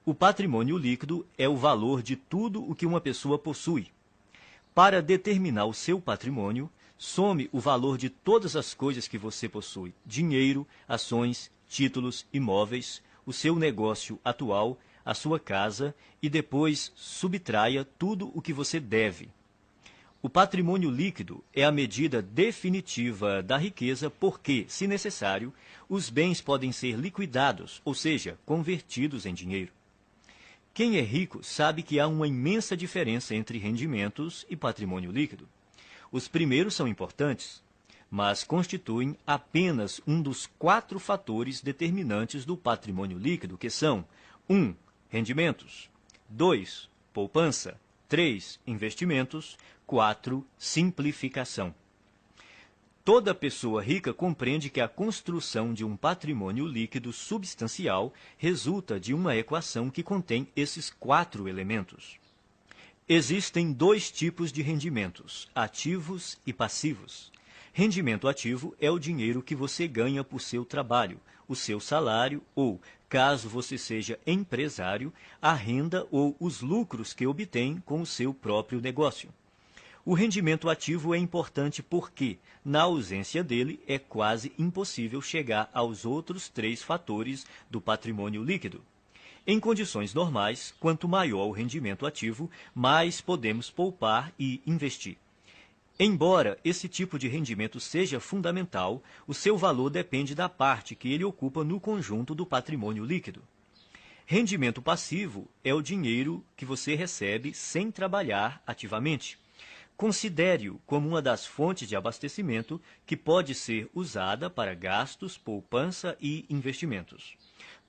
O patrimônio líquido é o valor de tudo o que uma pessoa possui. Para determinar o seu patrimônio, some o valor de todas as coisas que você possui: dinheiro, ações, títulos, imóveis, o seu negócio atual, a sua casa, e depois subtraia tudo o que você deve. O patrimônio líquido é a medida definitiva da riqueza porque, se necessário, os bens podem ser liquidados, ou seja, convertidos em dinheiro. Quem é rico sabe que há uma imensa diferença entre rendimentos e patrimônio líquido. Os primeiros são importantes, mas constituem apenas um dos 4 fatores determinantes do patrimônio líquido, que são: 1. Rendimentos. 2. Poupança. 3. Investimentos. 4. Simplificação. Toda pessoa rica compreende que a construção de um patrimônio líquido substancial resulta de uma equação que contém esses 4 elementos. Existem 2 tipos de rendimentos, ativos e passivos. Rendimento ativo é o dinheiro que você ganha por seu trabalho, o seu salário ou, caso você seja empresário, a renda ou os lucros que obtém com o seu próprio negócio. O rendimento ativo é importante porque, na ausência dele, é quase impossível chegar aos outros 3 fatores do patrimônio líquido. Em condições normais, quanto maior o rendimento ativo, mais podemos poupar e investir. Embora esse tipo de rendimento seja fundamental, o seu valor depende da parte que ele ocupa no conjunto do patrimônio líquido. Rendimento passivo é o dinheiro que você recebe sem trabalhar ativamente. Considere-o como uma das fontes de abastecimento que pode ser usada para gastos, poupança e investimentos.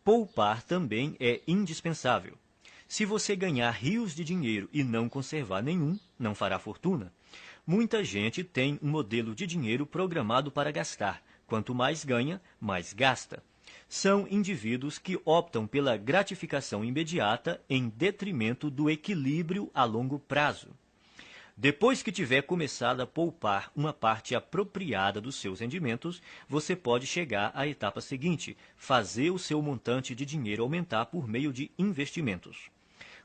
Poupar também é indispensável. Se você ganhar rios de dinheiro e não conservar nenhum, não fará fortuna. Muita gente tem um modelo de dinheiro programado para gastar. Quanto mais ganha, mais gasta. São indivíduos que optam pela gratificação imediata em detrimento do equilíbrio a longo prazo. Depois que tiver começado a poupar uma parte apropriada dos seus rendimentos, você pode chegar à etapa seguinte, fazer o seu montante de dinheiro aumentar por meio de investimentos.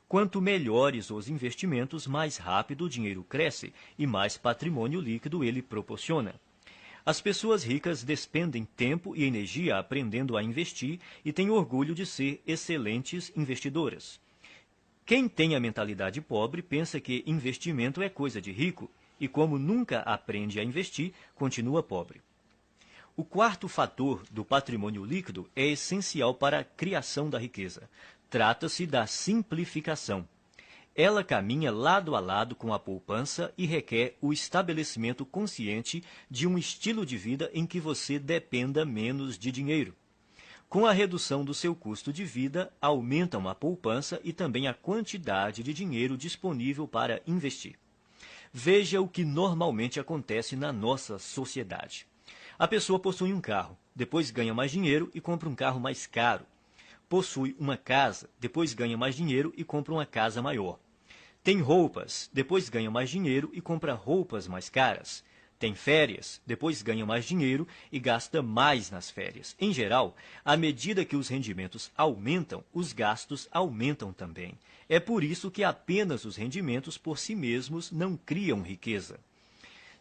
Quanto melhores os investimentos, mais rápido o dinheiro cresce e mais patrimônio líquido ele proporciona. As pessoas ricas despendem tempo e energia aprendendo a investir e têm orgulho de ser excelentes investidoras. Quem tem a mentalidade pobre pensa que investimento é coisa de rico e, como nunca aprende a investir, continua pobre. O 4º fator do patrimônio líquido é essencial para a criação da riqueza. Trata-se da simplificação. Ela caminha lado a lado com a poupança e requer o estabelecimento consciente de um estilo de vida em que você dependa menos de dinheiro. Com a redução do seu custo de vida, aumentam a poupança e também a quantidade de dinheiro disponível para investir. Veja o que normalmente acontece na nossa sociedade. A pessoa possui um carro, depois ganha mais dinheiro e compra um carro mais caro. Possui uma casa, depois ganha mais dinheiro e compra uma casa maior. Tem roupas, depois ganha mais dinheiro e compra roupas mais caras. Tem férias, depois ganha mais dinheiro e gasta mais nas férias. Em geral, à medida que os rendimentos aumentam, os gastos aumentam também. É por isso que apenas os rendimentos por si mesmos não criam riqueza.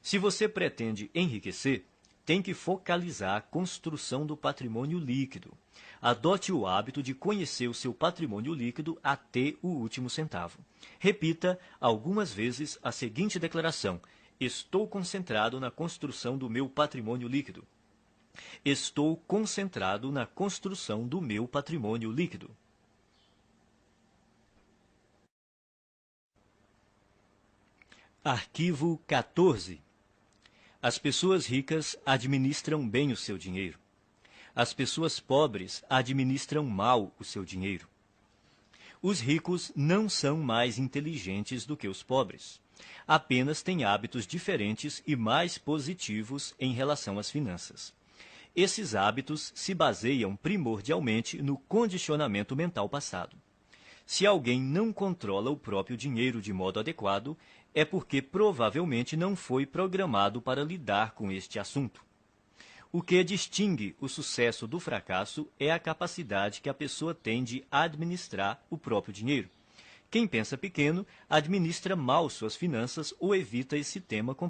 Se você pretende enriquecer, tem que focalizar a construção do patrimônio líquido. Adote o hábito de conhecer o seu patrimônio líquido até o último centavo. Repita algumas vezes a seguinte declaração: estou concentrado na construção do meu patrimônio líquido. Estou concentrado na construção do meu patrimônio líquido. Arquivo 14. As pessoas ricas administram bem o seu dinheiro. As pessoas pobres administram mal o seu dinheiro. Os ricos não são mais inteligentes do que os pobres. Apenas têm hábitos diferentes e mais positivos em relação às finanças. Esses hábitos se baseiam primordialmente no condicionamento mental passado. Se alguém não controla o próprio dinheiro de modo adequado, é porque provavelmente não foi programado para lidar com este assunto. O que distingue o sucesso do fracasso é a capacidade que a pessoa tem de administrar o próprio dinheiro. Quem pensa pequeno administra mal suas finanças ou evita esse tema